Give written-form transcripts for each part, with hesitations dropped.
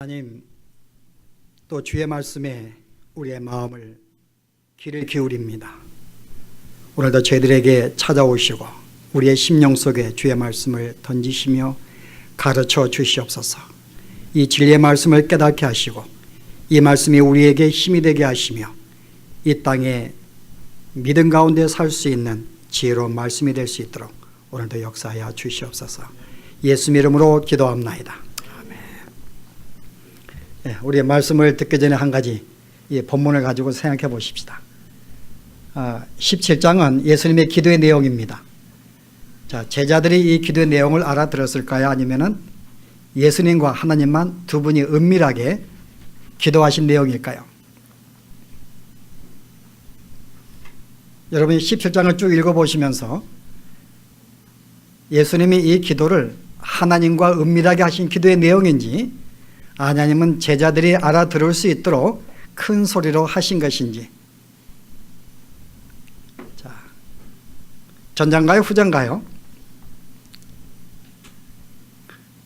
하나님, 또 주의 말씀에 우리의 마음을 귀를 기울입니다. 오늘도 저희들에게 찾아오시고 우리의 심령 속에 주의 말씀을 던지시며 가르쳐 주시옵소서. 이 진리의 말씀을 깨닫게 하시고 이 말씀이 우리에게 힘이 되게 하시며 이 땅에 믿음 가운데 살 수 있는 지혜로운 말씀이 될 수 있도록 오늘도 역사하여 주시옵소서. 예수 이름으로 기도합나이다. 우리의 말씀을 듣기 전에 한 가지 이 본문을 가지고 생각해 보십시다. 17장은 예수님의 기도의 내용입니다. 자, 제자들이 이 기도의 내용을 알아들었을까요? 아니면은 예수님과 하나님만 두 분이 은밀하게 기도하신 내용일까요? 여러분이 17장을 쭉 읽어보시면서 예수님이 이 기도를 하나님과 은밀하게 하신 기도의 내용인지 하나님은 제자들이 알아들을 수 있도록 큰 소리로 하신 것인지, 자, 전장가요 후장가요?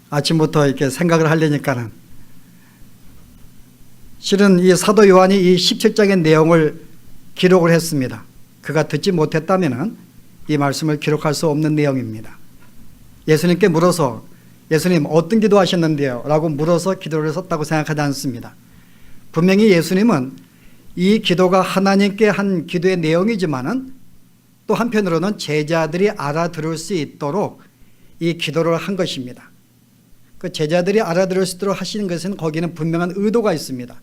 아침부터 이렇게 생각을 하려니까는 실은 이 사도 요한이 이 17장의 내용을 기록을 했습니다. 그가 듣지 못했다면 이 말씀을 기록할 수 없는 내용입니다. 예수님께 물어서 예수님 어떤 기도 하셨는데요? 라고 물어서 기도를 썼다고 생각하지 않습니다. 분명히 예수님은 이 기도가 하나님께 한 기도의 내용이지만은 또 한편으로는 제자들이 알아들을 수 있도록 이 기도를 한 것입니다. 그 제자들이 알아들을 수 있도록 하시는 것은 거기는 분명한 의도가 있습니다.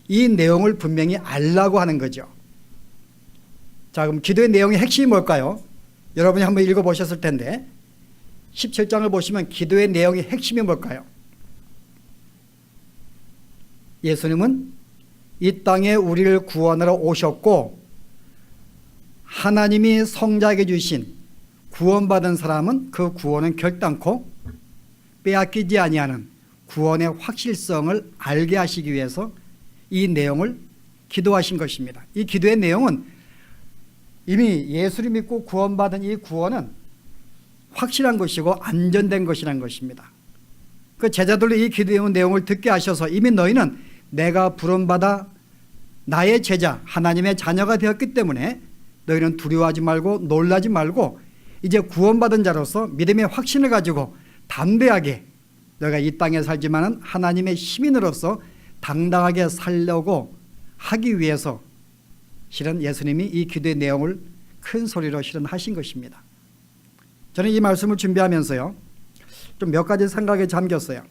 이 내용을 분명히 알라고 하는 거죠. 자, 그럼 기도의 내용의 핵심이 뭘까요? 여러분이 한번 읽어보셨을 텐데 17장을 보시면 기도의 내용의 핵심이 뭘까요? 예수님은 이 땅에 우리를 구원하러 오셨고 하나님이 성자에게 주신 구원받은 사람은 그 구원은 결단코 빼앗기지 아니하는 구원의 확실성을 알게 하시기 위해서 이 내용을 기도하신 것입니다. 이 기도의 내용은 이미 예수를 믿고 구원받은 이 구원은 확실한 것이고 안전된 것이라는 것입니다. 그 제자들로 이 기도의 내용을 듣게 하셔서 이미 너희는 내가 부름받아 나의 제자 하나님의 자녀가 되었기 때문에 너희는 두려워하지 말고 놀라지 말고 이제 구원받은 자로서 믿음의 확신을 가지고 담대하게 너희가 이 땅에 살지만은 하나님의 시민으로서 당당하게 살려고 하기 위해서 실은 예수님이 이 기도의 내용을 큰 소리로 실은 하신 것입니다. 저는 이 말씀을 준비하면서요, 좀 몇 가지 생각에 잠겼어요.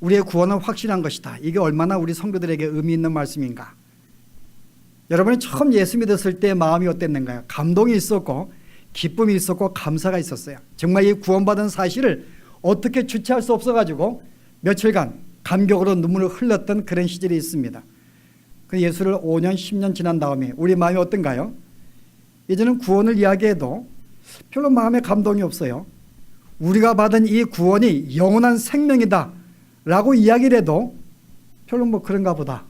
우리의 구원은 확실한 것이다. 이게 얼마나 우리 성도들에게 의미 있는 말씀인가. 여러분이 처음 예수 믿었을 때 마음이 어땠는가요? 감동이 있었고 기쁨이 있었고 감사가 있었어요. 정말 이 구원받은 사실을 어떻게 주체할 수 없어가지고 며칠간 감격으로 눈물을 흘렸던 그런 시절이 있습니다. 그 예수를 5년 10년 지난 다음에 우리 마음이 어떤가요? 이제는 구원을 이야기해도 별로 마음에 감동이 없어요. 우리가 받은 이 구원이 영원한 생명이다 라고 이야기를 해도 별로 뭐 그런가 보다.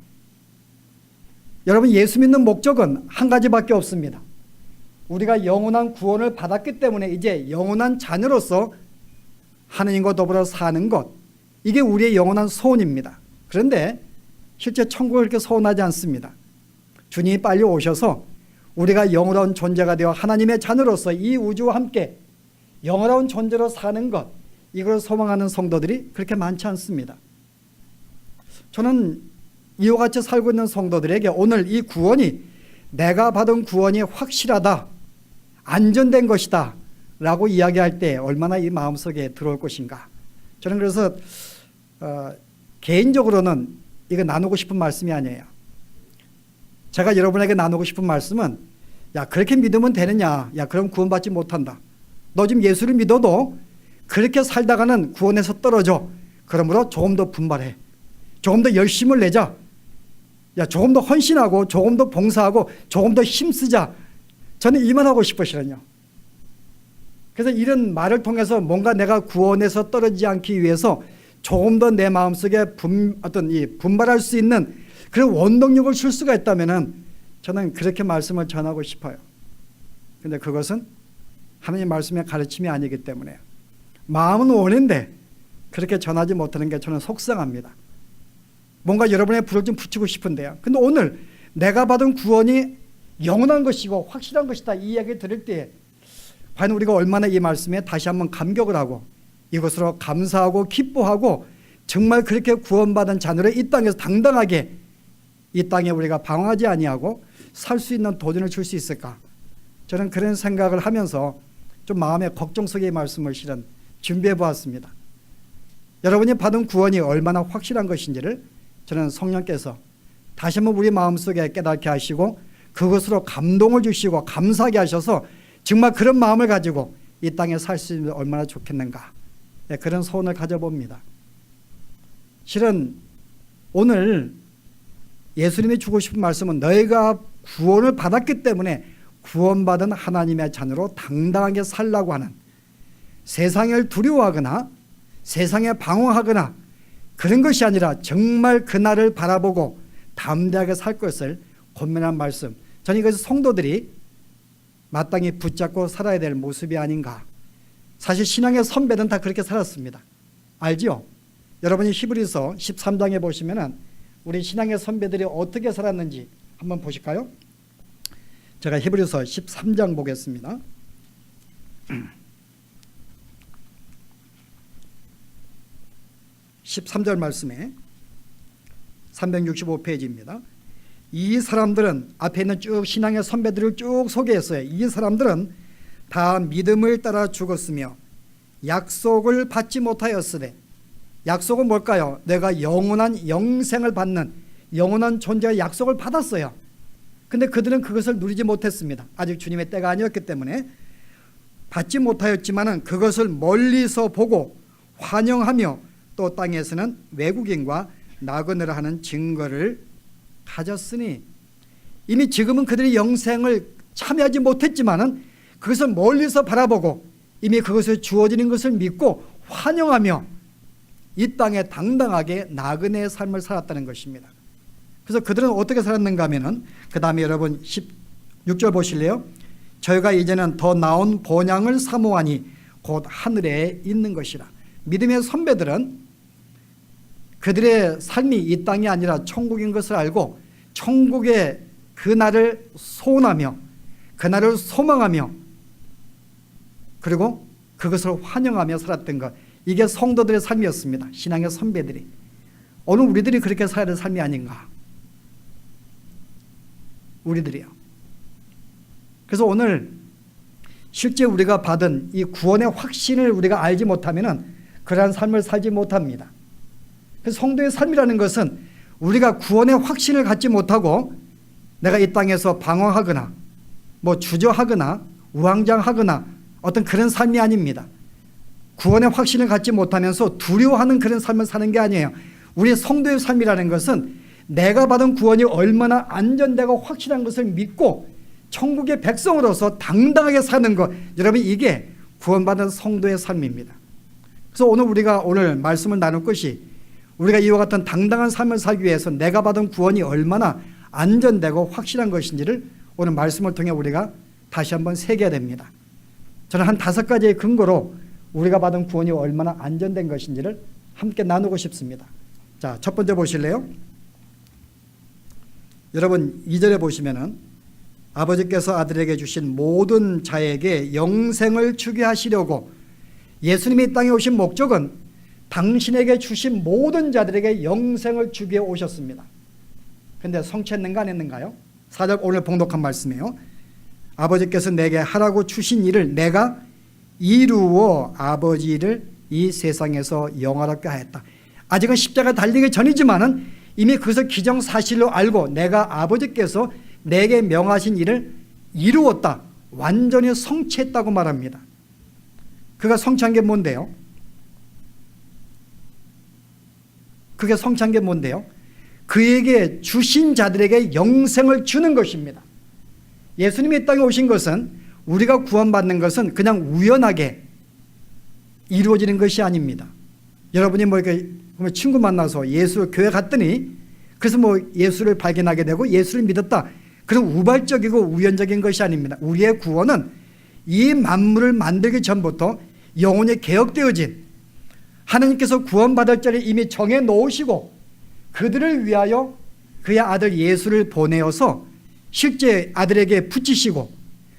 여러분, 예수 믿는 목적은 한 가지밖에 없습니다. 우리가 영원한 구원을 받았기 때문에 이제 영원한 자녀로서 하느님과 더불어 사는 것, 이게 우리의 영원한 소원입니다. 그런데 실제 천국을 그렇게 소원하지 않습니다. 주님이 빨리 오셔서 우리가 영원한 존재가 되어 하나님의 자녀로서 이 우주와 함께 영원한 존재로 사는 것, 이걸 소망하는 성도들이 그렇게 많지 않습니다. 저는 이와 같이 살고 있는 성도들에게 오늘 이 구원이 내가 받은 구원이 확실하다, 안전된 것이다 라고 이야기할 때 얼마나 이 마음속에 들어올 것인가. 저는 그래서 개인적으로는 이거 나누고 싶은 말씀이 아니에요. 제가 여러분에게 나누고 싶은 말씀은, 야, 그렇게 믿으면 되느냐? 야, 그럼 구원받지 못한다. 너 지금 예수를 믿어도 그렇게 살다가는 구원에서 떨어져. 그러므로 조금 더 분발해. 조금 더 열심을 내자. 야, 조금 더 헌신하고 조금 더 봉사하고 조금 더 힘쓰자. 저는 이만 하고 싶으시거든요. 그래서 이런 말을 통해서 뭔가 내가 구원에서 떨어지지 않기 위해서 조금 더 내 마음속에 분발할 수 있는 그런 원동력을 줄 수가 있다면은 저는 그렇게 말씀을 전하고 싶어요. 그런데 그것은 하나님 말씀의 가르침이 아니기 때문에 마음은 원인데 그렇게 전하지 못하는 게 저는 속상합니다. 뭔가 여러분의 불을 좀 붙이고 싶은데요. 근데 오늘 내가 받은 구원이 영원한 것이고 확실한 것이다, 이 이야기 들을 때 과연 우리가 얼마나 이 말씀에 다시 한번 감격을 하고 이것으로 감사하고 기뻐하고 정말 그렇게 구원받은 자녀를 이 땅에서 당당하게 이 땅에 우리가 방황하지 아니하고 살 수 있는 도전을 줄 수 있을까? 저는 그런 생각을 하면서 좀 마음의 걱정 속의 말씀을 실은 준비해 보았습니다. 여러분이 받은 구원이 얼마나 확실한 것인지를 저는 성령께서 다시 한번 우리 마음속에 깨닫게 하시고 그것으로 감동을 주시고 감사하게 하셔서 정말 그런 마음을 가지고 이 땅에 살 수 있는 얼마나 좋겠는가, 그런 소원을 가져봅니다. 실은 오늘 예수님이 주고 싶은 말씀은 너희가 구원을 받았기 때문에 구원받은 하나님의 자녀로 당당하게 살라고 하는, 세상을 두려워하거나 세상에 방황하거나 그런 것이 아니라 정말 그날을 바라보고 담대하게 살 것을 권면한 말씀, 저는 이것을 성도들이 마땅히 붙잡고 살아야 될 모습이 아닌가. 사실 신앙의 선배는 다 그렇게 살았습니다. 알지요? 여러분이 히브리서 13장에 보시면은 우리 신앙의 선배들이 어떻게 살았는지 한번 보실까요? 제가 히브리서 13장 보겠습니다. 13절 말씀에 365페이지입니다. 이 사람들은, 앞에 있는 쭉 신앙의 선배들을 쭉 소개했어요. 이 사람들은 다 믿음을 따라 죽었으며 약속을 받지 못하였으되, 약속은 뭘까요? 내가 영원한 영생을 받는 영원한 존재의 약속을 받았어요. 근데 그들은 그것을 누리지 못했습니다. 아직 주님의 때가 아니었기 때문에 받지 못하였지만은 그것을 멀리서 보고 환영하며 또 땅에서는 외국인과 나그네를 하는 증거를 가졌으니, 이미 지금은 그들이 영생을 참여하지 못했지만은 그것을 멀리서 바라보고 이미 그것을 주어지는 것을 믿고 환영하며 이 땅에 당당하게 나그네의 삶을 살았다는 것입니다. 그래서 그들은 어떻게 살았는가 하면은, 그 다음에 여러분 16절 보실래요? 저희가 이제는 더 나은 본향을 사모하니 곧 하늘에 있는 것이라. 믿음의 선배들은 그들의 삶이 이 땅이 아니라 천국인 것을 알고 천국의 그날을 소원하며 그날을 소망하며 그리고 그것을 환영하며 살았던 것, 이게 성도들의 삶이었습니다. 신앙의 선배들이. 오늘 우리들이 그렇게 살아야 될 삶이 아닌가, 우리들이요. 그래서 오늘 실제 우리가 받은 이 구원의 확신을 우리가 알지 못하면은 그러한 삶을 살지 못합니다. 그래서 성도의 삶이라는 것은 우리가 구원의 확신을 갖지 못하고 내가 이 땅에서 방황하거나 뭐 주저하거나 우왕좌왕하거나 어떤 그런 삶이 아닙니다. 구원의 확신을 갖지 못하면서 두려워하는 그런 삶을 사는 게 아니에요. 우리 성도의 삶이라는 것은 내가 받은 구원이 얼마나 안전되고 확실한 것을 믿고 천국의 백성으로서 당당하게 사는 것, 여러분 이게 구원받은 성도의 삶입니다. 그래서 우리가 오늘 말씀을 나눌 것이, 우리가 이와 같은 당당한 삶을 살기 위해서 내가 받은 구원이 얼마나 안전되고 확실한 것인지를 오늘 말씀을 통해 우리가 다시 한번 새겨야 됩니다. 저는 한 5가지의 근거로 우리가 받은 구원이 얼마나 안전된 것인지를 함께 나누고 싶습니다. 자, 첫 번째 보실래요? 여러분 2절에 보시면은 아버지께서 아들에게 주신 모든 자에게 영생을 주게 하시려고, 예수님이 이 땅에 오신 목적은 당신에게 주신 모든 자들에게 영생을 주게 오셨습니다. 근데 성취했는가 안 했는가요? 4절 오늘 봉독한 말씀이에요. 아버지께서 내게 하라고 주신 일을 내가 이루어 아버지를 이 세상에서 영화롭게 하였다. 아직은 십자가 달리기 전이지만은 이미 그것을 기정사실로 알고 내가 아버지께서 내게 명하신 일을 이루었다, 완전히 성취했다고 말합니다. 그가 성취한 게 뭔데요? 그게 성취한 게 뭔데요? 그에게 주신 자들에게 영생을 주는 것입니다. 예수님이 이 땅에 오신 것은, 우리가 구원받는 것은 그냥 우연하게 이루어지는 것이 아닙니다. 여러분이 뭐 이렇게 친구 만나서 예수 교회 갔더니 그래서 뭐 예수를 발견하게 되고 예수를 믿었다, 그런 우발적이고 우연적인 것이 아닙니다. 우리의 구원은 이 만물을 만들기 전부터 영원히 계획되어진 하나님께서 구원받을 자를 이미 정해 놓으시고 그들을 위하여 그의 아들 예수를 보내어서 실제 아들에게 붙이시고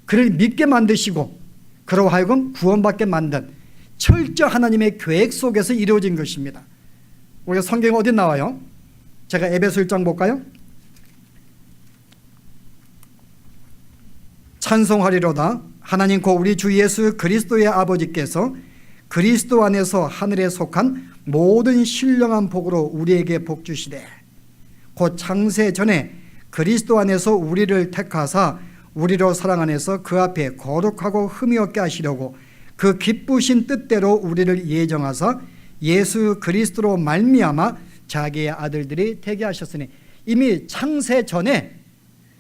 그를 믿게 만드시고 그로 하여금 구원받게 만든 철저한 하나님의 계획 속에서 이루어진 것입니다. 우리가 성경에 어디 나와요? 제가 에베소 1장 볼까요? 찬송하리로다 하나님 곧 우리 주 예수 그리스도의 아버지께서 그리스도 안에서 하늘에 속한 모든 신령한 복으로 우리에게 복 주시되 곧 창세 전에 그리스도 안에서 우리를 택하사 우리로 사랑 안에서 그 앞에 거룩하고 흠이 없게 하시려고 그 기쁘신 뜻대로 우리를 예정하사 예수 그리스도로 말미암아 자기의 아들들이 되게 하셨으니 이미 창세 전에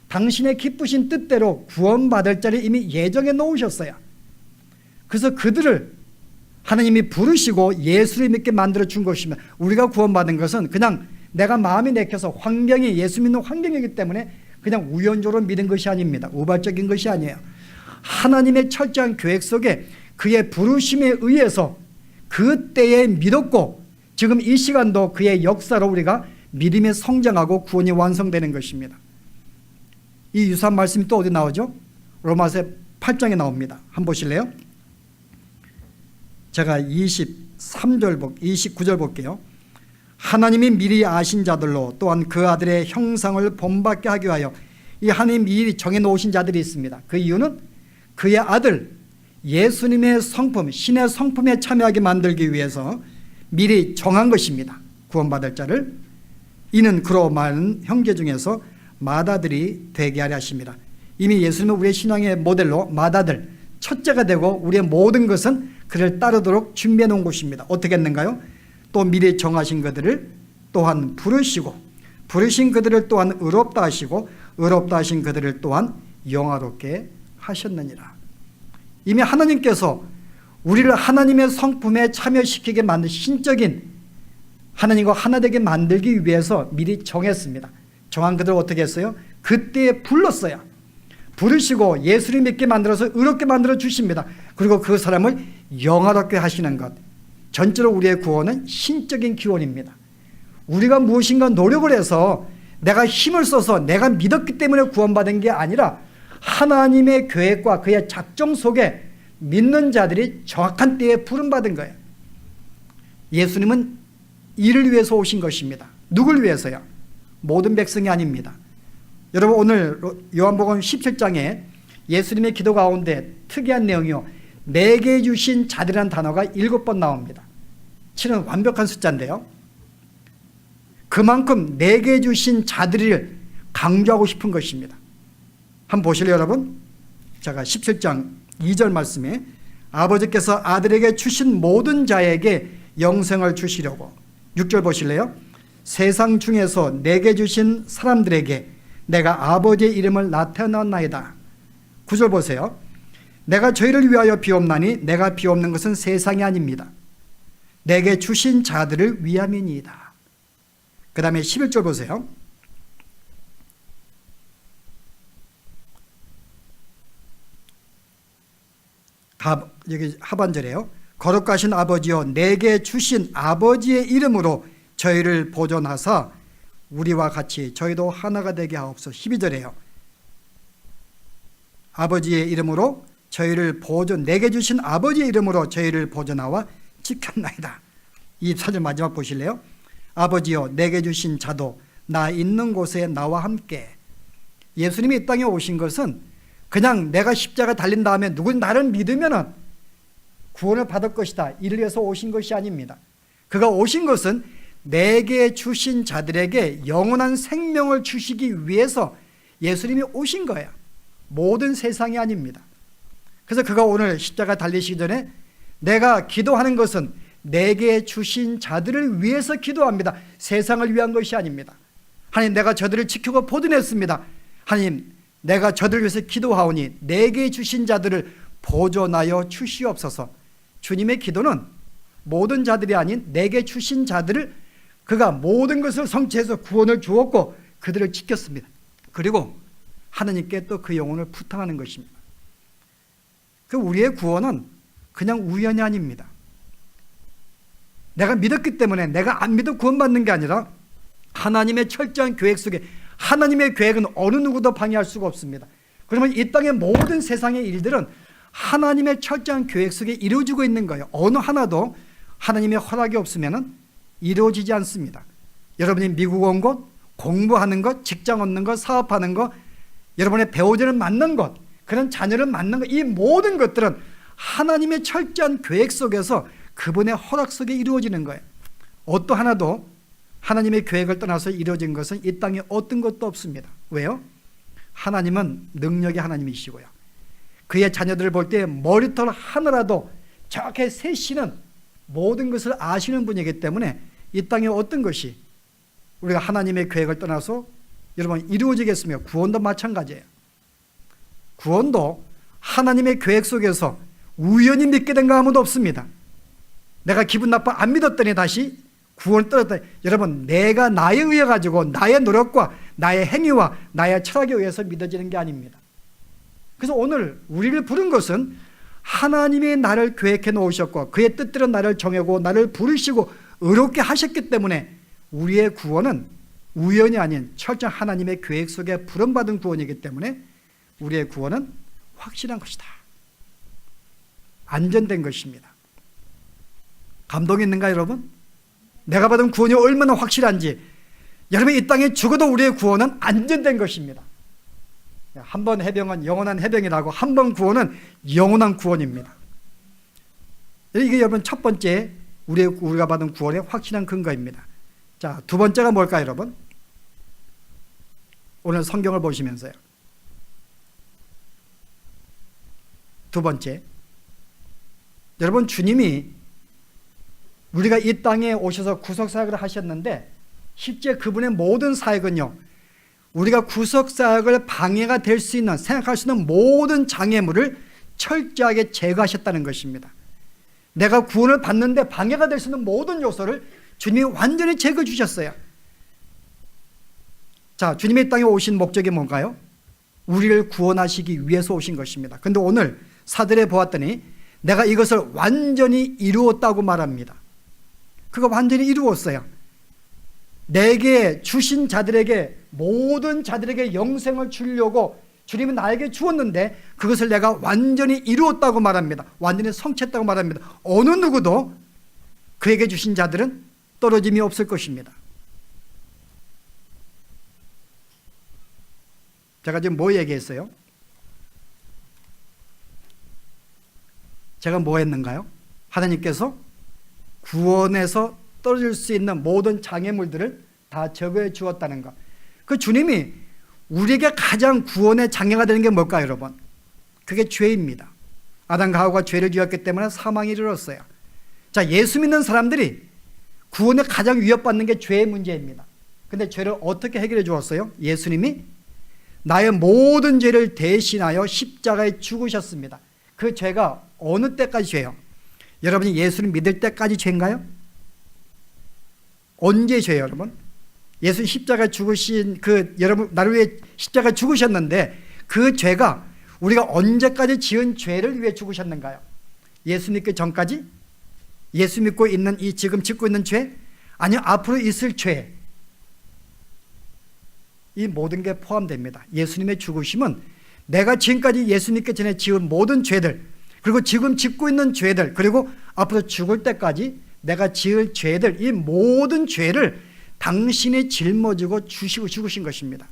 당신의 기쁘신 뜻대로 구원받을 자를 이미 예정해 놓으셨어요. 그래서 그들을 하나님이 부르시고 예수를 믿게 만들어 준 것입니다. 우리가 구원받은 것은 그냥 내가 마음이 내켜서 환경이 예수 믿는 환경이기 때문에 그냥 우연적으로 믿은 것이 아닙니다. 우발적인 것이 아니에요. 하나님의 철저한 계획 속에 그의 부르심에 의해서 그때에 믿었고 지금 이 시간도 그의 역사로 우리가 믿음에 성장하고 구원이 완성되는 것입니다. 이 유사한 말씀이 또 어디 나오죠? 로마서 8장에 나옵니다. 한번 보실래요? 제가 29절 볼게요. 하나님이 미리 아신 자들로 또한 그 아들의 형상을 본받게 하기 위하여 이 하나님 미리 정해놓으신 자들이 있습니다. 그 이유는 그의 아들 예수님의 성품, 신의 성품에 참여하게 만들기 위해서 미리 정한 것입니다. 구원받을 자를. 이는 그로 많은 형제 중에서 맏아들이 되게 하려 하십니다. 이미 예수님은 우리의 신앙의 모델로 맏아들, 첫째가 되고 우리의 모든 것은 그를 따르도록 준비해 놓은 것입니다. 어떻게 했는가요? 또 미리 정하신 그들을 또한 부르시고 부르신 그들을 또한 의롭다 하시고 의롭다 하신 그들을 또한 영화롭게 하셨느니라. 이미 하나님께서 우리를 하나님의 성품에 참여시키게 만든 신적인 하나님과 하나 되게 만들기 위해서 미리 정했습니다. 정한 그들을 어떻게 했어요? 그때에 불렀어요. 부르시고 예수를 믿게 만들어서 의롭게 만들어 주십니다. 그리고 그 사람을 영화롭게 하시는 것. 전적으로 우리의 구원은 신적인 기원입니다. 우리가 무엇인가 노력을 해서 내가 힘을 써서 내가 믿었기 때문에 구원받은 게 아니라 하나님의 계획과 그의 작정 속에 믿는 자들이 정확한 때에 부름받은 거예요. 예수님은 이를 위해서 오신 것입니다. 누굴 위해서요? 모든 백성이 아닙니다. 여러분 오늘 요한복음 17장에 예수님의 기도 가운데 특이한 내용이요. 내게 주신 자들이라는 단어가 7번 나옵니다. 7은 완벽한 숫자인데요. 그만큼 내게 주신 자들을 강조하고 싶은 것입니다. 한번 보실래요 여러분? 제가 17장 2절 말씀에 아버지께서 아들에게 주신 모든 자에게 영생을 주시려고 6절 보실래요? 세상 중에서 내게 주신 사람들에게 내가 아버지의 이름을 나타내었나이다. 9절 보세요. 내가 저희를 위하여 비옵나니 내가 비옵는 것은 세상이 아닙니다. 내게 주신 자들을 위함이니이다. 그 다음에 11절 보세요. 여기 하반절에요. 거룩하신 아버지여 내게 주신 아버지의 이름으로 저희를 보존하사 우리와 같이 저희도 하나가 되게 하옵소서. 12절에요. 아버지의 이름으로 저희를 내게 주신 아버지의 이름으로 저희를 보존하와 지켰나이다. 24절 마지막 보실래요? 아버지여 내게 주신 자도 나 있는 곳에 나와 함께. 예수님이 이 땅에 오신 것은 그냥 내가 십자가 달린 다음에 누구 나를 믿으면 구원을 받을 것이다 이를 위해서 오신 것이 아닙니다. 그가 오신 것은 내게 주신 자들에게 영원한 생명을 주시기 위해서 예수님이 오신 거예요. 모든 세상이 아닙니다. 그래서 그가 오늘 십자가 달리시기 전에 내가 기도하는 것은 내게 주신 자들을 위해서 기도합니다. 세상을 위한 것이 아닙니다. 하나님 내가 저들을 지키고 보존했습니다. 하나님 내가 저들을 위해서 기도하오니 내게 주신 자들을 보존하여 주시옵소서. 주님의 기도는 모든 자들이 아닌 내게 주신 자들을 그가 모든 것을 성취해서 구원을 주었고 그들을 지켰습니다. 그리고 하나님께 또 그 영혼을 부탁하는 것입니다. 그 우리의 구원은 그냥 우연이 아닙니다. 내가 믿었기 때문에, 내가 안 믿어 구원받는 게 아니라 하나님의 철저한 계획 속에, 하나님의 계획은 어느 누구도 방해할 수가 없습니다. 그러면 이 땅의 모든 세상의 일들은 하나님의 철저한 계획 속에 이루어지고 있는 거예요. 어느 하나도 하나님의 허락이 없으면 이루어지지 않습니다. 여러분이 미국 온 것, 공부하는 것, 직장 얻는 것, 사업하는 것, 여러분의 배우자를 만난 것, 그런 자녀를 만난 것, 이 모든 것들은 하나님의 철저한 계획 속에서 그분의 허락 속에 이루어지는 거예요. 어떠 하나도 하나님의 계획을 떠나서 이루어진 것은 이 땅에 어떤 것도 없습니다. 왜요? 하나님은 능력의 하나님이시고요. 그의 자녀들을 볼 때 머리털 하나라도 정확히 세시는 모든 것을 아시는 분이기 때문에 이 땅에 어떤 것이 우리가 하나님의 계획을 떠나서 여러분 이루어지겠으며, 구원도 마찬가지예요. 구원도 하나님의 계획 속에서 우연히 믿게 된 거 아무도 없습니다. 내가 기분 나빠 안 믿었더니 다시 구원을 떨었다. 여러분, 내가 나에 의해 가지고 나의 노력과 나의 행위와 나의 철학에 의해서 믿어지는 게 아닙니다. 그래서 오늘 우리를 부른 것은 하나님이 나를 계획해 놓으셨고 그의 뜻대로 나를 정하고 나를 부르시고 의롭게 하셨기 때문에 우리의 구원은 우연이 아닌 철저한 하나님의 계획 속에 부름받은 구원이기 때문에 우리의 구원은 확실한 것이다. 안전된 것입니다. 감동이 있는가 여러분? 내가 받은 구원이 얼마나 확실한지. 여러분, 이 땅에 죽어도 우리의 구원은 안전된 것입니다. 한 번 해병은 영원한 해병이라고, 한 번 구원은 영원한 구원입니다. 이게 여러분 첫 번째 우리가 받은 구원의 확실한 근거입니다. 자, 두 번째가 뭘까요 여러분? 오늘 성경을 보시면서요. 두 번째, 여러분 주님이 우리가 이 땅에 오셔서 구속사역을 하셨는데 실제 그분의 모든 사역은요, 우리가 구속사역을 방해가 될 수 있는, 생각할 수 있는 모든 장애물을 철저하게 제거하셨다는 것입니다. 내가 구원을 받는데 방해가 될 수 있는 모든 요소를 주님이 완전히 제거해 주셨어요. 자, 주님이 이 땅에 오신 목적이 뭔가요? 우리를 구원하시기 위해서 오신 것입니다. 그런데 오늘 사들에 보았더니 내가 이것을 완전히 이루었다고 말합니다. 그거 완전히 이루었어요. 내게 주신 자들에게, 모든 자들에게 영생을 주려고 주님은 나에게 주었는데 그것을 내가 완전히 이루었다고 말합니다. 완전히 성취했다고 말합니다. 어느 누구도 그에게 주신 자들은 떨어짐이 없을 것입니다. 제가 지금 뭐 얘기했어요? 제가 뭐 했는가요? 하나님께서 구원에서 떨어질 수 있는 모든 장애물들을 다 제거해 주었다는 것. 그 주님이 우리에게 가장 구원의 장애가 되는 게 뭘까요 여러분? 그게 죄입니다. 아담과 하와가 죄를 지었기 때문에 사망이 이르렀어요. 자, 예수 믿는 사람들이 구원에 가장 위협받는 게 죄의 문제입니다. 근데 죄를 어떻게 해결해 주었어요? 예수님이 나의 모든 죄를 대신하여 십자가에 죽으셨습니다. 그 죄가 어느 때까지 죄예요? 여러분이 예수를 믿을 때까지 죄인가요? 언제 죄예요 여러분? 예수 십자가에 죽으신 여러분 나를 위해 십자가에 죽으셨는데 그 죄가 우리가 언제까지 지은 죄를 위해 죽으셨는가요? 예수 믿기 전까지? 예수 믿고 있는 이 지금 짓고 있는 죄? 아니요, 앞으로 있을 죄. 이 모든 게 포함됩니다. 예수님의 죽으심은 내가 지금까지 예수 믿기 전에 지은 모든 죄들, 그리고 지금 짓고 있는 죄들, 그리고 앞으로 죽을 때까지 내가 지을 죄들, 이 모든 죄를 당신이 짊어지고 주시고 죽으신 것입니다.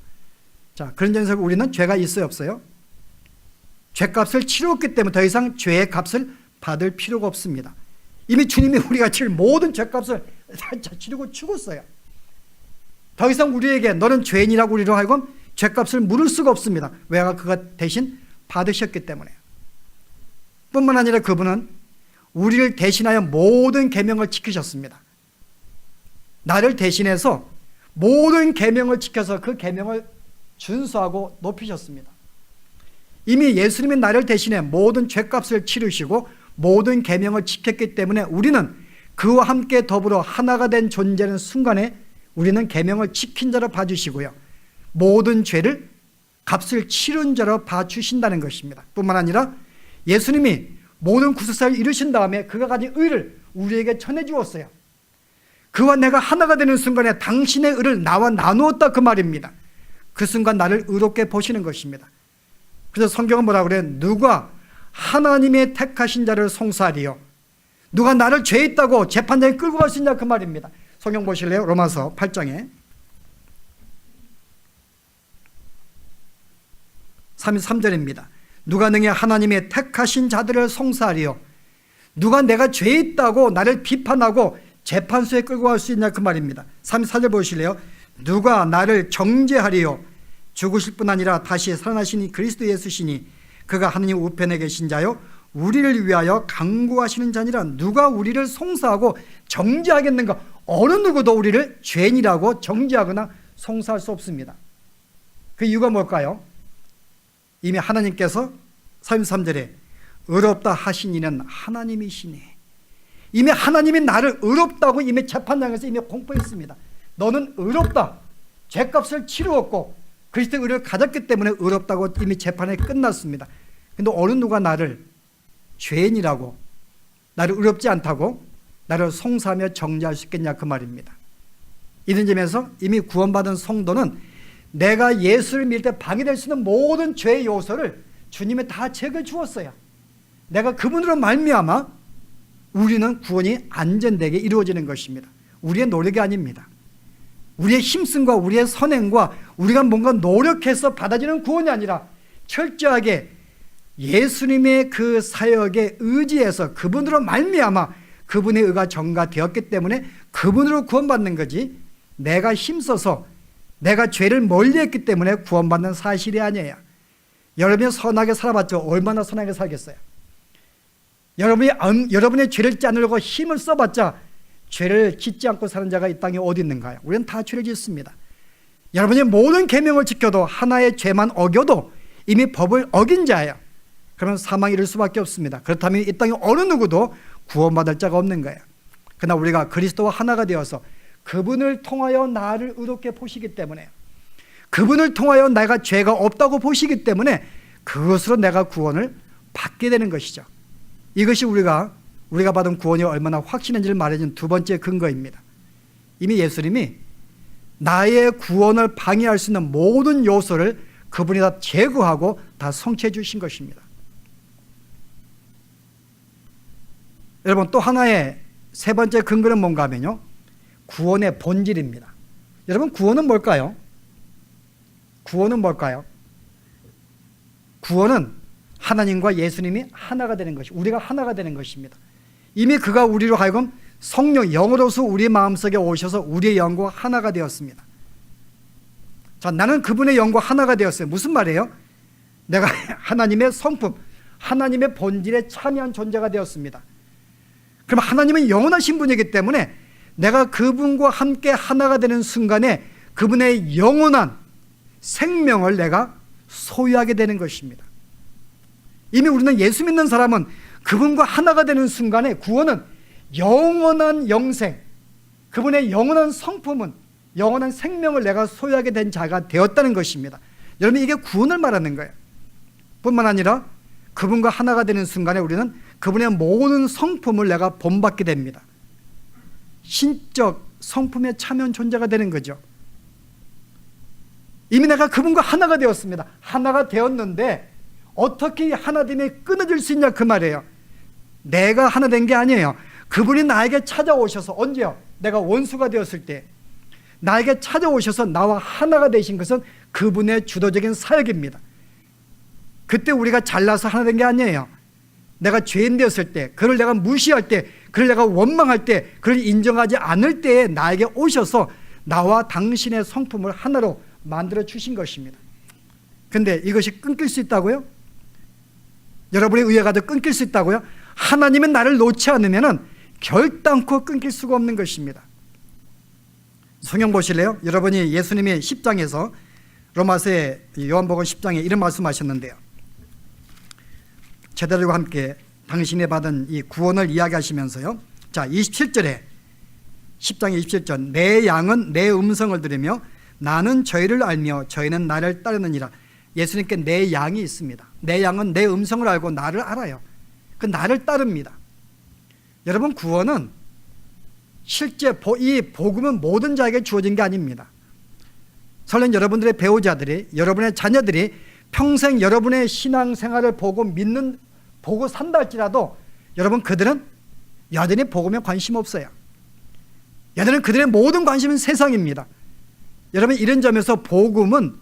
자, 그런 점에서 우리는 죄가 있어요 없어요? 죄값을 치렀기 때문에 더 이상 죄의 값을 받을 필요가 없습니다. 이미 주님이 우리가 질 모든 죄값을 다 치르고 죽었어요. 더 이상 우리에게 너는 죄인이라고 우리로 하여금 죄값을 물을 수가 없습니다. 왜냐? 그가 대신 받으셨기 때문에. 뿐만 아니라 그분은 우리를 대신하여 모든 계명을 지키셨습니다. 나를 대신해서 모든 계명을 지켜서 그 계명을 준수하고 높이셨습니다. 이미 예수님이 나를 대신해 모든 죄값을 치르시고 모든 계명을 지켰기 때문에 우리는 그와 함께 더불어 하나가 된 존재는 순간에 우리는 계명을 지킨 자로 봐주시고요, 모든 죄를 값을 치른 자로 봐주신다는 것입니다. 뿐만 아니라 예수님이 모든 구속사를 이루신 다음에 그가 가진 의를 우리에게 전해 주었어요. 그와 내가 하나가 되는 순간에 당신의 의를 나와 나누었다 그 말입니다. 그 순간 나를 의롭게 보시는 것입니다. 그래서 성경은 뭐라고 그래요? 누가 하나님의 택하신 자를 송사하리요? 누가 나를 죄 있다고 재판장에 끌고 갈 수 있냐 그 말입니다. 성경 보실래요? 로마서 8장에 33절입니다. 누가 능히 하나님의 택하신 자들을 송사하리요? 누가 내가 죄 있다고 나를 비판하고 재판소에 끌고 갈 수 있냐 그 말입니다. 34절 보실래요? 누가 나를 정죄하리요? 죽으실 뿐 아니라 다시 살아나신 그리스도 예수시니 그가 하느님 우편에 계신 자요 우리를 위하여 간구하시는 자니라. 누가 우리를 송사하고 정죄하겠는가? 어느 누구도 우리를 죄인이라고 정죄하거나 송사할 수 없습니다. 그 이유가 뭘까요? 이미 하나님께서 33절에 의롭다 하신 이는 하나님이시네. 이미 하나님이 나를 의롭다고 이미 재판장에서 이미 공포했습니다. 너는 의롭다. 죄값을 치루었고 그리스도의 의를 가졌기 때문에 의롭다고 이미 재판이 끝났습니다. 근데 어느 누가 나를 죄인이라고, 나를 의롭지 않다고 나를 송사하며 정죄할 수 있겠냐 그 말입니다. 이런 점에서 이미 구원받은 성도는 내가 예수를 믿을 때 방해될 수 있는 모든 죄의 요소를 주님이 다 제거해 주었어요. 내가 그분으로 말미암아 우리는 구원이 안전되게 이루어지는 것입니다. 우리의 노력이 아닙니다. 우리의 힘씀과 우리의 선행과 우리가 뭔가 노력해서 받아지는 구원이 아니라 철저하게 예수님의 그 사역에 의지해서 그분으로 말미암아 그분의 의가 전가되었기 때문에 그분으로 구원받는 거지, 내가 힘써서 내가 죄를 멀리했기 때문에 구원받는 사실이 아니에요. 여러분이 선하게 살아봤죠? 얼마나 선하게 살겠어요? 여러분의 죄를 짜내려고 힘을 써봤자 죄를 짓지 않고 사는 자가 이 땅에 어디 있는가요? 우리는 다 죄를 짓습니다. 여러분이 모든 계명을 지켜도 하나의 죄만 어겨도 이미 법을 어긴 자예요. 그러면 사망에 이를 수밖에 없습니다. 그렇다면 이 땅에 어느 누구도 구원받을 자가 없는 거예요. 그러나 우리가 그리스도와 하나가 되어서 그분을 통하여 나를 의롭게 보시기 때문에, 그분을 통하여 내가 죄가 없다고 보시기 때문에 그것으로 내가 구원을 받게 되는 것이죠. 이것이 우리가 받은 구원이 얼마나 확신한지를 말해준 두 번째 근거입니다. 이미 예수님이 나의 구원을 방해할 수 있는 모든 요소를 그분이 다 제거하고 다 성취해 주신 것입니다. 여러분, 또 하나의 세 번째 근거는 뭔가 하면요, 구원의 본질입니다. 여러분, 구원은 뭘까요? 구원은 뭘까요? 구원은 하나님과 예수님이 하나가 되는 것이, 우리가 하나가 되는 것입니다. 이미 그가 우리로 하여금 성령, 영으로서 우리 마음속에 오셔서 우리의 영과 하나가 되었습니다. 자, 나는 그분의 영과 하나가 되었어요. 무슨 말이에요? 내가 하나님의 성품, 하나님의 본질에 참여한 존재가 되었습니다. 그럼 하나님은 영원하신 분이기 때문에 내가 그분과 함께 하나가 되는 순간에 그분의 영원한 생명을 내가 소유하게 되는 것입니다. 이미 우리는 예수 믿는 사람은 그분과 하나가 되는 순간에 구원은 영원한 영생, 그분의 영원한 성품은, 영원한 생명을 내가 소유하게 된 자가 되었다는 것입니다. 여러분, 이게 구원을 말하는 거예요. 뿐만 아니라 그분과 하나가 되는 순간에 우리는 그분의 모든 성품을 내가 본받게 됩니다. 신적 성품에 참여한 존재가 되는 거죠. 이미 내가 그분과 하나가 되었습니다. 하나가 되었는데 어떻게 하나됨이 끊어질 수 있냐 그 말이에요. 내가 하나 된 게 아니에요. 그분이 나에게 찾아오셔서, 언제요? 내가 원수가 되었을 때 나에게 찾아오셔서 나와 하나가 되신 것은 그분의 주도적인 사역입니다. 그때 우리가 잘나서 하나 된 게 아니에요. 내가 죄인 되었을 때, 그를 내가 무시할 때, 그를 내가 원망할 때, 그를 인정하지 않을 때에 나에게 오셔서 나와 당신의 성품을 하나로 만들어 주신 것입니다. 근데 이것이 끊길 수 있다고요? 여러분의 의회가 더 끊길 수 있다고요? 하나님은 나를 놓지 않으면 결단코 끊길 수가 없는 것입니다. 성경 보실래요? 여러분이 예수님이 10장에서 로마서의 요한복음 10장에 이런 말씀하셨는데요. 제자들과 함께 당신이 받은 이 구원을 이야기하시면서요. 자, 27절에 10장의 27절, 내 양은 내 음성을 들으며 나는 저희를 알며 저희는 나를 따르느니라. 예수님께 내 양이 있습니다. 내 양은 내 음성을 알고 나를 알아요. 그 나를 따릅니다. 여러분, 구원은 실제 이 복음은 모든 자에게 주어진 게 아닙니다. 설령 여러분들의 배우자들이, 여러분의 자녀들이 평생 여러분의 신앙생활을 보고 산다 할지라도 여러분, 그들은 여전히 복음에 관심 없어요. 여전히 그들의 모든 관심은 세상입니다. 여러분, 이런 점에서 복음은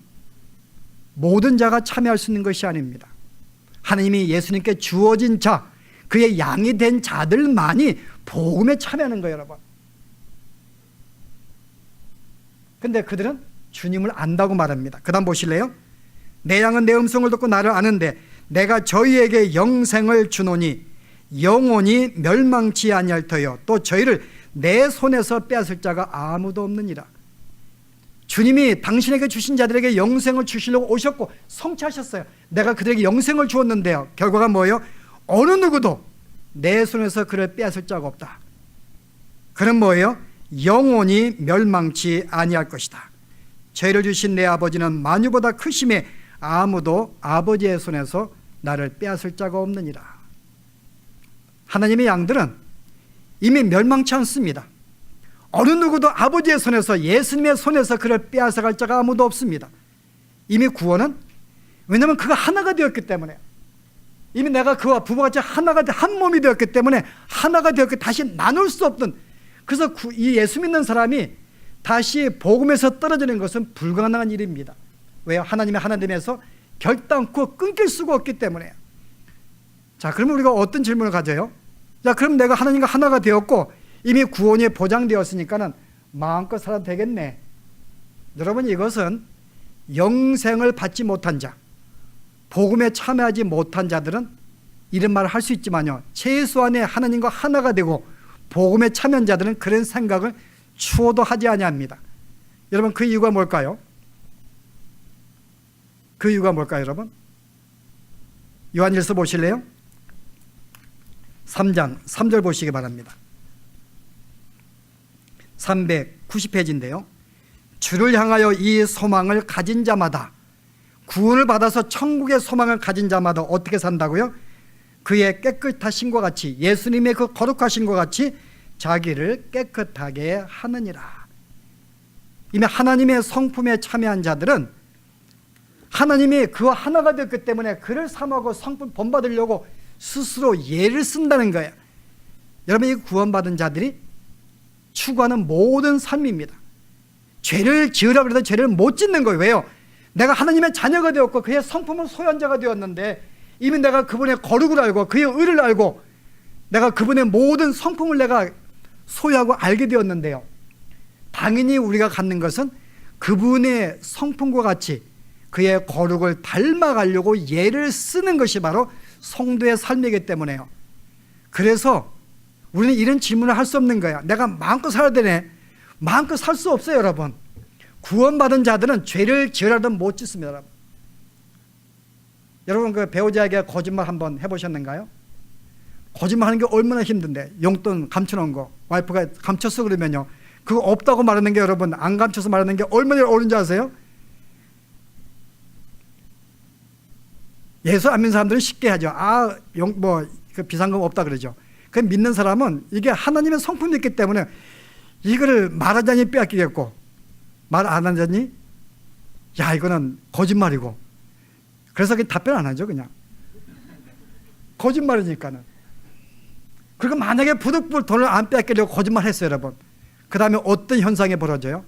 모든 자가 참여할 수 있는 것이 아닙니다. 하나님이 예수님께 주어진 자, 그의 양이 된 자들만이 복음에 참여하는 거예요, 여러분. 근데 그들은 주님을 안다고 말합니다. 그 다음 보실래요? 내 양은 내 음성을 듣고 나를 아는데 내가 저희에게 영생을 주노니 영원히 멸망치 아니할 터요 또 저희를 내 손에서 빼앗을 자가 아무도 없느니라. 주님이 당신에게 주신 자들에게 영생을 주시려고 오셨고 성취하셨어요. 내가 그들에게 영생을 주었는데요, 결과가 뭐예요? 어느 누구도 내 손에서 그를 빼앗을 자가 없다. 그는 뭐예요? 영원히 멸망치 아니할 것이다. 저희를 주신 내 아버지는 만유보다 크심에 아무도 아버지의 손에서 나를 빼앗을 자가 없느니라. 하나님의 양들은 이미 멸망치 않습니다. 어느 누구도 아버지의 손에서, 예수님의 손에서 그를 빼앗아갈 자가 아무도 없습니다. 이미 구원은, 왜냐하면 그가 하나가 되었기 때문에, 이미 내가 그와 부부같이 하나가 한 몸이 되었기 때문에 하나가 되었기, 다시 나눌 수 없던, 그래서 이 예수 믿는 사람이 다시 복음에서 떨어지는 것은 불가능한 일입니다. 왜요? 하나님의 하나됨에서 결단코 끊길 수가 없기 때문에요. 자, 그러면 우리가 어떤 질문을 가져요? 자, 그럼 내가 하나님과 하나가 되었고 이미 구원이 보장되었으니까는 마음껏 살아도 되겠네. 여러분, 이것은 영생을 받지 못한 자, 복음에 참여하지 못한 자들은 이런 말을 할 수 있지만요, 최소한의 하나님과 하나가 되고 복음에 참여한 자들은 그런 생각을 추호도 하지 아니합니다. 여러분, 그 이유가 뭘까요? 그 이유가 뭘까요, 여러분? 요한일서 보실래요? 3장 3절 보시기 바랍니다. 390페이지인데요. 주를 향하여 이 소망을 가진 자마다, 구원을 받아서 천국의 소망을 가진 자마다 어떻게 산다고요? 그의 깨끗하심과 같이, 예수님의 그 거룩하심과 같이 자기를 깨끗하게 하느니라. 이미 하나님의 성품에 참여한 자들은 하나님이 그와 하나가 되었기 때문에 그를 삼하고 성품 본받으려고 스스로 예를 쓴다는 거예요. 여러분, 이 구원받은 자들이 추구하는 모든 삶입니다. 죄를 지으라고 해도 죄를 못 짓는 거예요. 왜요? 내가 하나님의 자녀가 되었고 그의 성품을 소유한 자가 되었는데, 이미 내가 그분의 거룩을 알고 그의 의를 알고 내가 그분의 모든 성품을 내가 소유하고 알게 되었는데요, 당연히 우리가 갖는 것은 그분의 성품과 같이 그의 거룩을 닮아가려고 예를 쓰는 것이 바로 성도의 삶이기 때문에요. 그래서 우리는 이런 질문을 할 수 없는 거야. 내가 마음껏 살아야 되네. 마음껏 살 수 없어요, 여러분. 구원받은 자들은 죄를 지으라도 못 짓습니다, 여러분. 여러분, 그 배우자에게 거짓말 한번 해보셨는가요? 거짓말하는 게 얼마나 힘든데, 용돈 감춰놓은 거 와이프가 감췄어 그러면요, 그거 없다고 말하는 게, 여러분, 안 감춰서 말하는 게 얼마나 어려운지 아세요? 예수 안 믿는 사람들은 쉽게 하죠. 그 비상금 없다 그러죠. 그 믿는 사람은 이게 하나님의 성품이 있기 때문에 이거를 말하자니 빼앗기겠고, 말 안 하자니 야, 이거는 거짓말이고, 그래서 답변 안 하죠. 그냥 거짓말이니까는. 그리고 만약에 부득불 돈을 안 빼앗기려고 거짓말 했어요, 여러분. 그 다음에 어떤 현상이 벌어져요?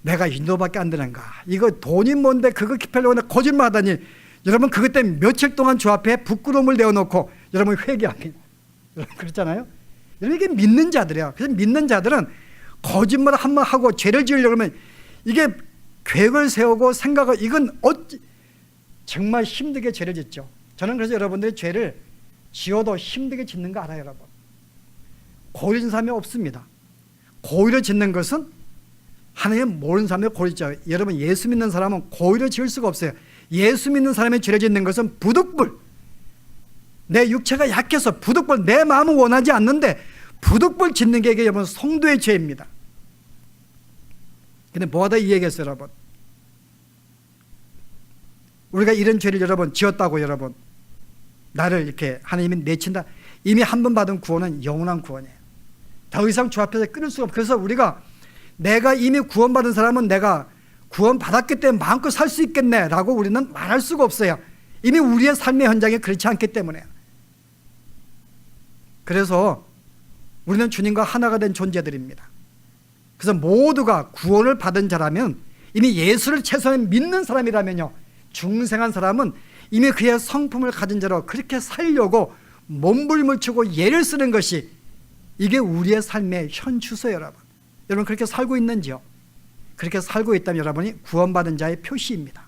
내가 이 정도밖에 안 되는가, 이거 돈이 뭔데 그거 기피하려고 거짓말 하다니, 여러분, 그것 때문에 며칠 동안 주 앞에 부끄러움을 내어놓고 여러분 회개합니다. 여러분, 그렇잖아요? 여러분, 이게 믿는 자들이야. 그래서 믿는 자들은 거짓말 한번 하고 죄를 지으려고 하면 이게 계획을 세우고 생각을, 이건 정말 힘들게 죄를 짓죠. 저는 그래서 여러분들이 죄를 지어도 힘들게 짓는 거 알아요, 여러분. 고의를 짓는 사람이 없습니다. 고의를 짓는 것은 하나님 모르는 사람이 고의를 짓죠. 여러분, 예수 믿는 사람은 고의를 지을 수가 없어요. 예수 믿는 사람이 죄를 짓는 것은 부득불, 내 육체가 약해서 부득불, 내 마음은 원하지 않는데 부득불 짓는 게 이게 여러분 성도의 죄입니다. 근데 뭐하다 이 얘기했어요, 여러분? 우리가 이런 죄를 여러분 지었다고, 여러분 나를 이렇게 하나님이 내친다. 이미 한 번 받은 구원은 영원한 구원이에요. 더 이상 주 앞에서 끊을 수가 없어요. 그래서 우리가 내가 이미 구원받은 사람은 내가 구원받았기 때문에 마음껏 살 수 있겠네 라고 우리는 말할 수가 없어요. 이미 우리의 삶의 현장에 그렇지 않기 때문에. 그래서 우리는 주님과 하나가 된 존재들입니다. 그래서 모두가 구원을 받은 자라면, 이미 예수를 최소한 믿는 사람이라면요, 중생한 사람은 이미 그의 성품을 가진 자로 그렇게 살려고 몸부림을 예를 쓰는 것이, 이게 우리의 삶의 현주소예요. 여러분 그렇게 살고 있는지요? 그렇게 살고 있다면 여러분이 구원받은 자의 표시입니다.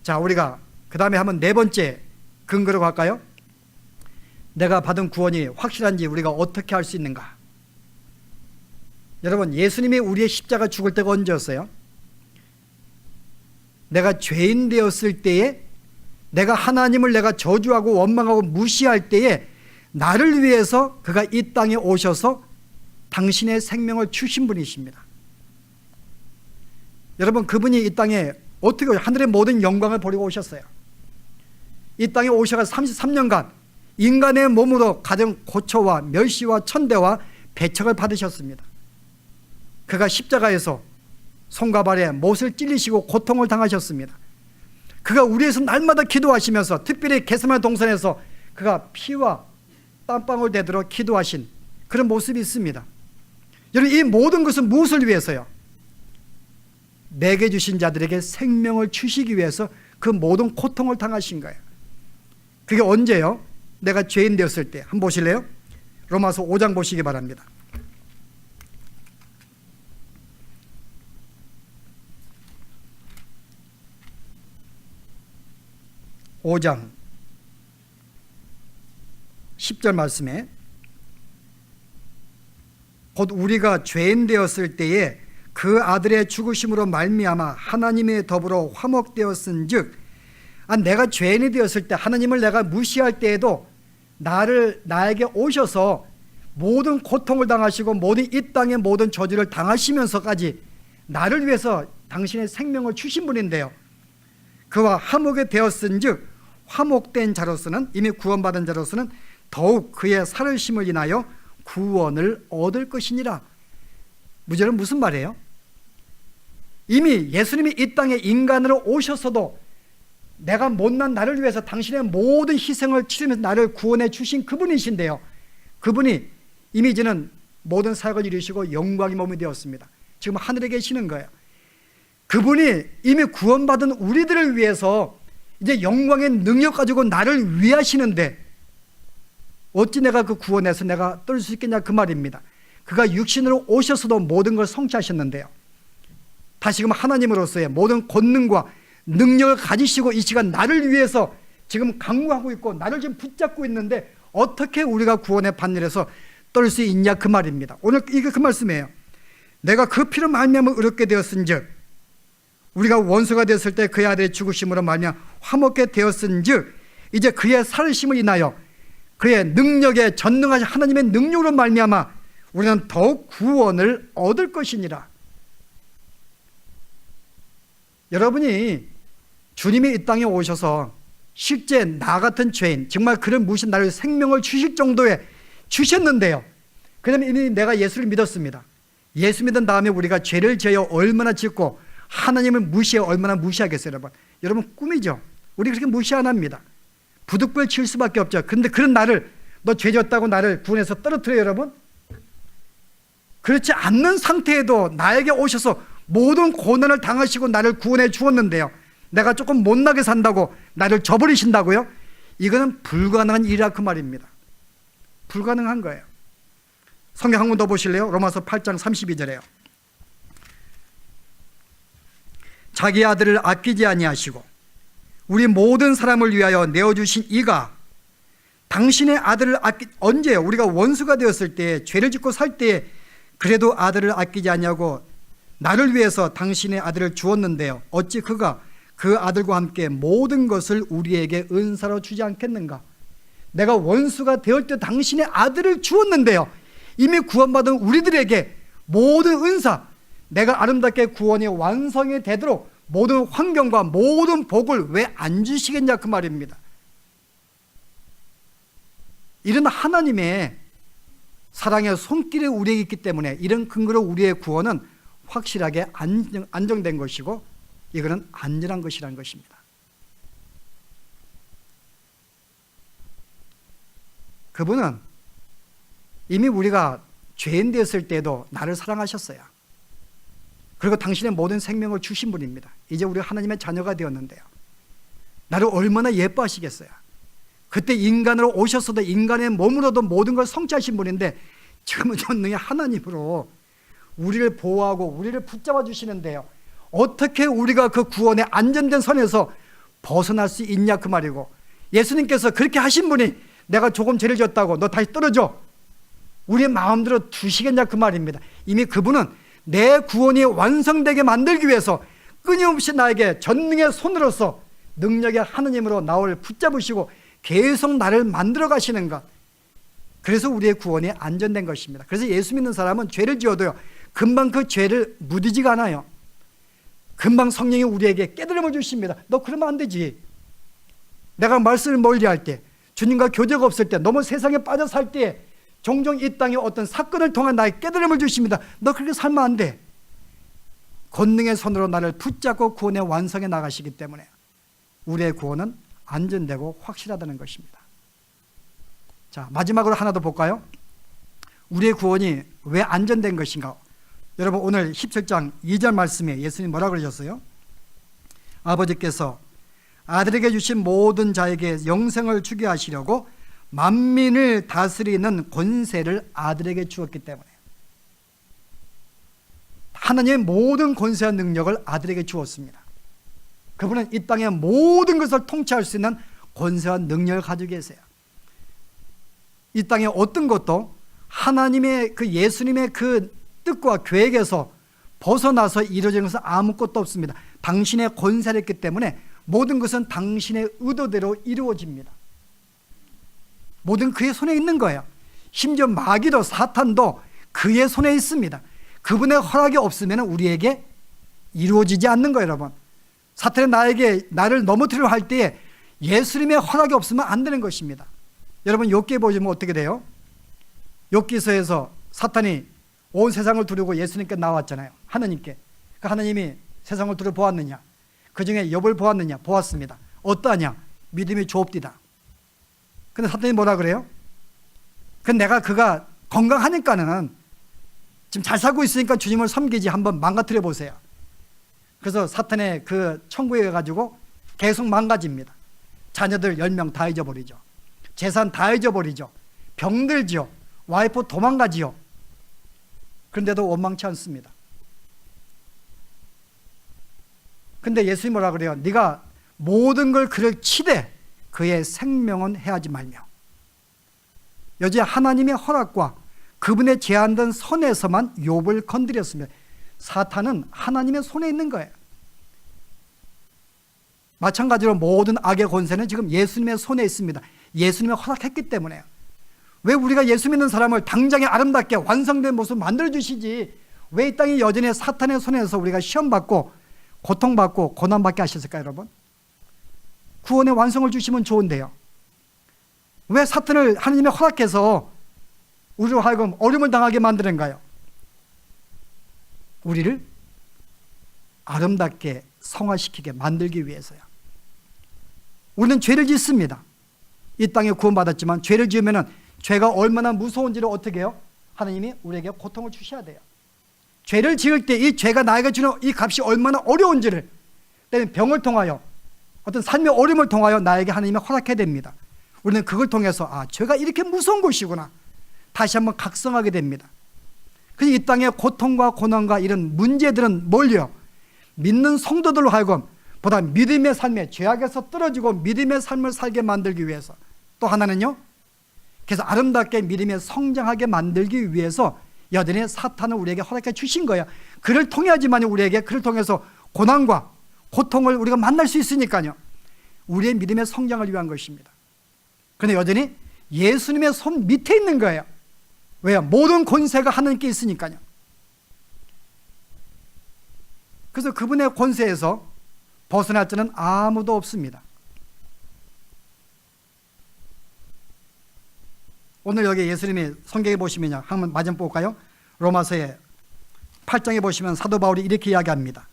자, 우리가 그 다음에 한번 네 번째 근거로 갈까요? 내가 받은 구원이 확실한지 우리가 어떻게 알 수 있는가? 여러분, 예수님이 우리의 십자가 죽을 때가 언제였어요? 내가 죄인 되었을 때에, 내가 하나님을 내가 저주하고 원망하고 무시할 때에 나를 위해서 그가 이 땅에 오셔서 당신의 생명을 주신 분이십니다. 여러분, 그분이 이 땅에 어떻게 하늘의 모든 영광을 버리고 오셨어요. 이 땅에 오셔서 33년간 인간의 몸으로 가정 고초와 멸시와 천대와 배척을 받으셨습니다. 그가 십자가에서 손과 발에 못을 찔리시고 고통을 당하셨습니다. 그가 우리 위해서 날마다 기도하시면서, 특별히 겟세마네 동산에서 그가 피와 땀방울 되도록 기도하신 그런 모습이 있습니다. 여러분, 이 모든 것은 무엇을 위해서요? 내게 주신 자들에게 생명을 주시기 위해서 그 모든 고통을 당하신 거예요. 그게 언제요? 내가 죄인 되었을 때. 한번 보실래요? 로마서 5장 보시기 바랍니다. (5장) 10절 말씀에, 곧 우리가 죄인 되었을 때에 그 아들의 죽으심으로 말미암아 하나님의 더불어 화목되었은즉, 내가 죄인이 되었을 때, 하나님을 내가 무시할 때에도 나에게 오셔서 모든 고통을 당하시고 모든 이 땅의 모든 저주를 당하시면서까지 나를 위해서 당신의 생명을 주신 분인데요, 그와 화목이 되었은즉 화목된 자로서는, 이미 구원받은 자로서는 더욱 그의 살으심을 인하여 구원을 얻을 것이니라. 무절은 무슨 말이에요? 이미 예수님이 이 땅에 인간으로 오셔서도 내가 못난 나를 위해서 당신의 모든 희생을 치르면서 나를 구원해 주신 그분이신데요, 그분이 이미 이제는 모든 사역을 이루시고 영광의 몸이 되었습니다. 지금 하늘에 계시는 거예요. 그분이 이미 구원받은 우리들을 위해서 이제 영광의 능력 가지고 나를 위하시는데, 어찌 내가 그 구원에서 내가 떨 수 있겠냐, 그 말입니다. 그가 육신으로 오셔서도 모든 걸 성취하셨는데요, 다시금 하나님으로서의 모든 권능과 능력을 가지시고 이 시간 나를 위해서 지금 강구하고 있고 나를 지금 붙잡고 있는데, 어떻게 우리가 구원의 반열에서 떨 수 있냐, 그 말입니다. 오늘 이게 그 말씀이에요. 내가 그 피로 말미암아 의롭게 되었은즉, 우리가 원수가 되었을 때 그의 아들의 죽으심으로 말미암아 화목게 되었은즉, 이제 그의 살으심을 인하여 그의 능력에 전능하신 하나님의 능력으로 말미암아 우리는 더욱 구원을 얻을 것이니라. 여러분이 주님이 이 땅에 오셔서 실제 나 같은 죄인, 정말 그런 무신 나를 생명을 주실 정도에 주셨는데요, 그러면 이미 내가 예수를 믿었습니다. 예수 믿은 다음에 우리가 죄를 지어 얼마나 짓고 하나님을 무시해 얼마나 무시하겠어요, 여러분? 여러분, 꿈이죠. 우리 그렇게 무시 안 합니다. 부득불 칠 수밖에 없죠. 그런데 그런 나를, 너 죄 졌다고 나를 구원해서 떨어뜨려요, 여러분? 그렇지 않는 상태에도 나에게 오셔서 모든 고난을 당하시고 나를 구원해 주었는데요, 내가 조금 못나게 산다고 나를 저버리신다고요? 이거는 불가능한 일이라, 그 말입니다. 불가능한 거예요. 성경 한 번 더 보실래요? 로마서 8장 32절에요. 자기 아들을 아끼지 아니하시고 우리 모든 사람을 위하여 내어주신 이가 당신의 아들을 언제요? 우리가 원수가 되었을 때, 죄를 짓고 살 때에 그래도 아들을 아끼지 아니하고 나를 위해서 당신의 아들을 주었는데요, 어찌 그가 그 아들과 함께 모든 것을 우리에게 은사로 주지 않겠는가? 내가 원수가 되었을 때 당신의 아들을 주었는데요, 이미 구원받은 우리들에게 모든 은사, 내가 아름답게 구원이 완성이 되도록 모든 환경과 모든 복을 왜 안 주시겠냐, 그 말입니다. 이런 하나님의 사랑의 손길이 우리에게 있기 때문에 이런 근거로 우리의 구원은 확실하게 안정된 것이고 이거는 안전한 것이라는 것입니다. 그분은 이미 우리가 죄인 되었을 때도 나를 사랑하셨어요. 그리고 당신의 모든 생명을 주신 분입니다. 이제 우리가 하나님의 자녀가 되었는데요, 나를 얼마나 예뻐하시겠어요. 그때 인간으로 오셨어도 인간의 몸으로도 모든 걸 성취하신 분인데 지금은 전능의 하나님으로 우리를 보호하고 우리를 붙잡아 주시는데요, 어떻게 우리가 그 구원의 안전된 선에서 벗어날 수 있냐 그 말이고, 예수님께서 그렇게 하신 분이 내가 조금 죄를 졌다고 너 다시 떨어져 우리의 마음대로 두시겠냐 그 말입니다. 이미 그분은 내 구원이 완성되게 만들기 위해서 끊임없이 나에게 전능의 손으로서 능력의 하느님으로 나를 붙잡으시고 계속 나를 만들어 가시는 것, 그래서 우리의 구원이 안전된 것입니다. 그래서 예수 믿는 사람은 죄를 지어도요 금방 그 죄를 무디지가 않아요. 금방 성령이 우리에게 깨달음을 주십니다. 너 그러면 안 되지. 내가 말씀을 멀리할 때, 주님과 교제가 없을 때, 너무 세상에 빠져 살 때 종종 이 땅에 어떤 사건을 통한 나의 깨달음을 주십니다. 너 그렇게 살면 안 돼. 권능의 손으로 나를 붙잡고 구원의 완성에 나가시기 때문에 우리의 구원은 안전되고 확실하다는 것입니다. 자, 마지막으로 하나 더 볼까요? 우리의 구원이 왜 안전된 것인가? 여러분, 오늘 17장 2절 말씀에 예수님이 뭐라고 그러셨어요? 아버지께서 아들에게 주신 모든 자에게 영생을 주게 하시려고 만민을 다스리는 권세를 아들에게 주었기 때문에, 하나님의 모든 권세와 능력을 아들에게 주었습니다. 그분은 이 땅의 모든 것을 통치할 수 있는 권세와 능력을 가지고 계세요. 이 땅의 어떤 것도 하나님의 그 예수님의 그 뜻과 계획에서 벗어나서 이루어지는 것은 아무것도 없습니다. 당신의 권세를 했기 때문에 모든 것은 당신의 의도대로 이루어집니다. 모든 그의 손에 있는 거예요. 심지어 마귀도 사탄도 그의 손에 있습니다. 그분의 허락이 없으면 우리에게 이루어지지 않는 거예요. 여러분, 사탄이 나를 넘어뜨리려 할 때에 예수님의 허락이 없으면 안 되는 것입니다. 여러분, 욥기에 보시면 어떻게 돼요? 욥기서에서 사탄이 온 세상을 두르고 예수님께 나왔잖아요. 하나님께. 그 하나님이 세상을 두루 보았느냐? 그 중에 욥을 보았느냐? 보았습니다. 어떠하냐? 믿음이 좁디다. 근데 사탄이 뭐라 그래요? 내가 그가 건강하니까는 지금 잘 살고 있으니까 주님을 섬기지, 한번 망가뜨려 보세요. 그래서 사탄의 그 천국에 가지고 계속 망가집니다. 자녀들 10명 다 잊어버리죠. 재산 다 잊어버리죠. 병들지요. 와이프 도망가지요. 그런데도 원망치 않습니다. 근데 예수님이 뭐라 그래요? 네가 모든 걸 그를 치되 그의 생명은 해하지 말며. 여제 하나님의 허락과 그분의 제한된 선에서만 욥을 건드렸습니다. 사탄은 하나님의 손에 있는 거예요. 마찬가지로 모든 악의 권세는 지금 예수님의 손에 있습니다. 예수님이 허락했기 때문에요. 왜 우리가 예수 믿는 사람을 당장에 아름답게 완성된 모습 만들어주시지, 왜 이 땅이 여전히 사탄의 손에서 우리가 시험받고 고통받고 고난받게 하셨을까요? 여러분, 구원의 완성을 주시면 좋은데요, 왜 사탄을 하나님이 허락해서 우리로 하여금 어려움을 당하게 만드는가요? 우리를 아름답게 성화시키게 만들기 위해서요. 우리는 죄를 짓습니다. 이 땅에 구원받았지만 죄를 지으면 죄가 얼마나 무서운지를 어떻게 해요? 하나님이 우리에게 고통을 주셔야 돼요. 죄를 지을 때 이 죄가 나에게 주는 이 값이 얼마나 어려운지를, 때는 병을 통하여 어떤 삶의 어려움을 통하여 나에게 하나님이 허락해야 됩니다. 우리는 그걸 통해서 죄가 이렇게 무서운 것이구나, 다시 한번 각성하게 됩니다. 그래서 이 땅의 고통과 고난과 이런 문제들은 뭘요? 믿는 성도들로 하여금 보다 믿음의 삶에, 죄악에서 떨어지고 믿음의 삶을 살게 만들기 위해서, 또 하나는요, 그래서 아름답게 믿음에 성장하게 만들기 위해서 여전히 사탄을 우리에게 허락해 주신 거예요. 그를 통해야지만 우리에게, 그를 통해서 고난과 고통을 우리가 만날 수 있으니까요. 우리의 믿음의 성장을 위한 것입니다. 그런데 여전히 예수님의 손 밑에 있는 거예요. 왜요? 모든 권세가 하나님께 있으니까요. 그래서 그분의 권세에서 벗어날 자는 아무도 없습니다. 오늘 여기 예수님이 성경에 보시면요, 한번 마저 볼까요? 로마서의 8장에 보시면 사도 바울이 이렇게 이야기합니다.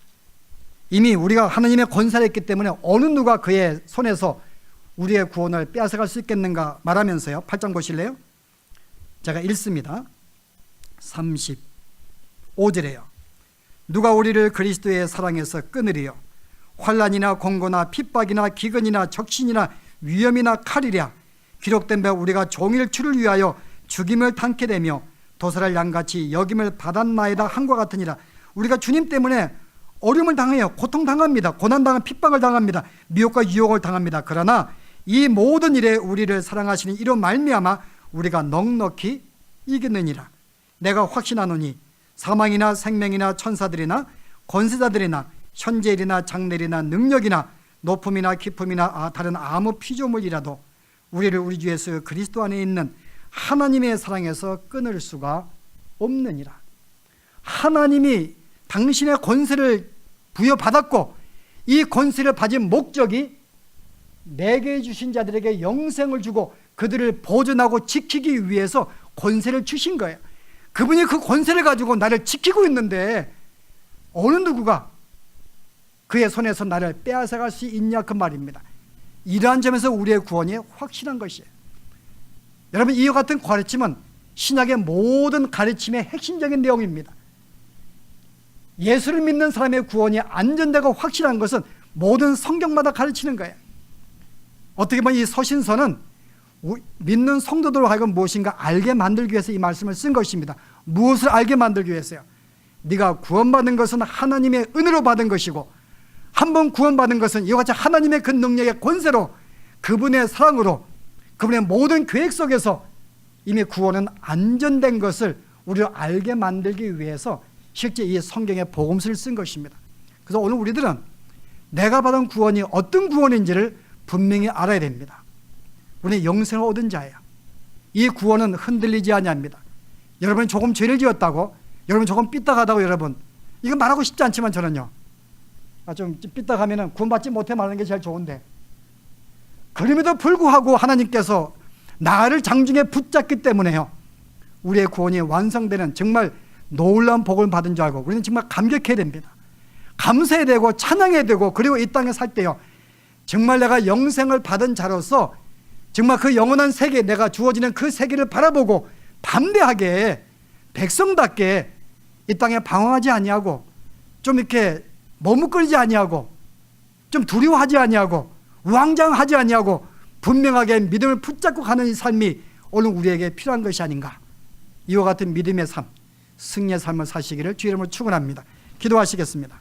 이미 우리가 하나님의 권세를 했기 때문에 어느 누가 그의 손에서 우리의 구원을 빼앗아갈 수 있겠는가 말하면서요, 8장 보실래요? 제가 읽습니다. 35절에요. 누가 우리를 그리스도의 사랑에서 끊으리요? 환난이나 공고나 핍박이나 기근이나 적신이나 위험이나 칼이랴. 기록된 바 우리가 종일 주를 위하여 죽임을 당케 되며 도살할 양같이 여김을 받았나이다 한과 같으니라. 우리가 주님 때문에 어려움을 당해요. 고통당합니다. 고난당한 핍박을 당합니다. 미혹과 유혹을 당합니다. 그러나 이 모든 일에 우리를 사랑하시는 이로 말미암아 우리가 넉넉히 이기느니라. 내가 확신하노니 사망이나 생명이나 천사들이나 권세자들이나 현재일이나 장래일이나 능력이나 높음이나 깊음이나 다른 아무 피조물이라도 우리를 우리 주 예수 그리스도 안에 있는 하나님의 사랑에서 끊을 수가 없느니라. 하나님이 당신의 권세를 부여받았고 이 권세를 가진 목적이 내게 주신 자들에게 영생을 주고 그들을 보존하고 지키기 위해서 권세를 주신 거예요. 그분이 그 권세를 가지고 나를 지키고 있는데 어느 누구가 그의 손에서 나를 빼앗아갈 수 있냐 그 말입니다. 이러한 점에서 우리의 구원이 확실한 것이에요. 여러분, 이와 같은 가르침은 신약의 모든 가르침의 핵심적인 내용입니다. 예수를 믿는 사람의 구원이 안전되고 확실한 것은 모든 성경마다 가르치는 거예요. 어떻게 보면 이 서신서는 믿는 성도들로 하여금 무엇인가 알게 만들기 위해서 이 말씀을 쓴 것입니다. 무엇을 알게 만들기 위해서요? 네가 구원받은 것은 하나님의 은혜로 받은 것이고 한번 구원받은 것은 이와 같이 하나님의 그 능력의 권세로 그분의 사랑으로 그분의 모든 계획 속에서 이미 구원은 안전된 것을 우리가 알게 만들기 위해서 실제 이 성경의 복음서를 쓴 것입니다. 그래서 오늘 우리들은 내가 받은 구원이 어떤 구원인지를 분명히 알아야 됩니다. 우리는 영생을 얻은 자예요. 이 구원은 흔들리지 아니합니다. 여러분이 조금 죄를 지었다고, 여러분 조금 삐딱하다고, 여러분 이거 말하고 싶지 않지만 저는요, 좀 삐딱하면 구원받지 못해 말하는 게 제일 좋은데, 그럼에도 불구하고 하나님께서 나를 장중에 붙잡기 때문에요, 우리의 구원이 완성되는 정말 놀라운 복을 받은 줄 알고 우리는 정말 감격해야 됩니다. 감사해야 되고 찬양해야 되고, 그리고 이 땅에 살 때요, 정말 내가 영생을 받은 자로서 정말 그 영원한 세계, 내가 주어지는 그 세계를 바라보고 담대하게 백성답게 이 땅에 방황하지 아니하고 좀 이렇게 머뭇거리지 아니하고 좀 두려워하지 아니하고 우왕좌왕하지 아니하고 분명하게 믿음을 붙잡고 가는 이 삶이 오늘 우리에게 필요한 것이 아닌가. 이와 같은 믿음의 삶, 승리의 삶을 사시기를 주 이름으로 축원합니다. 기도하시겠습니다.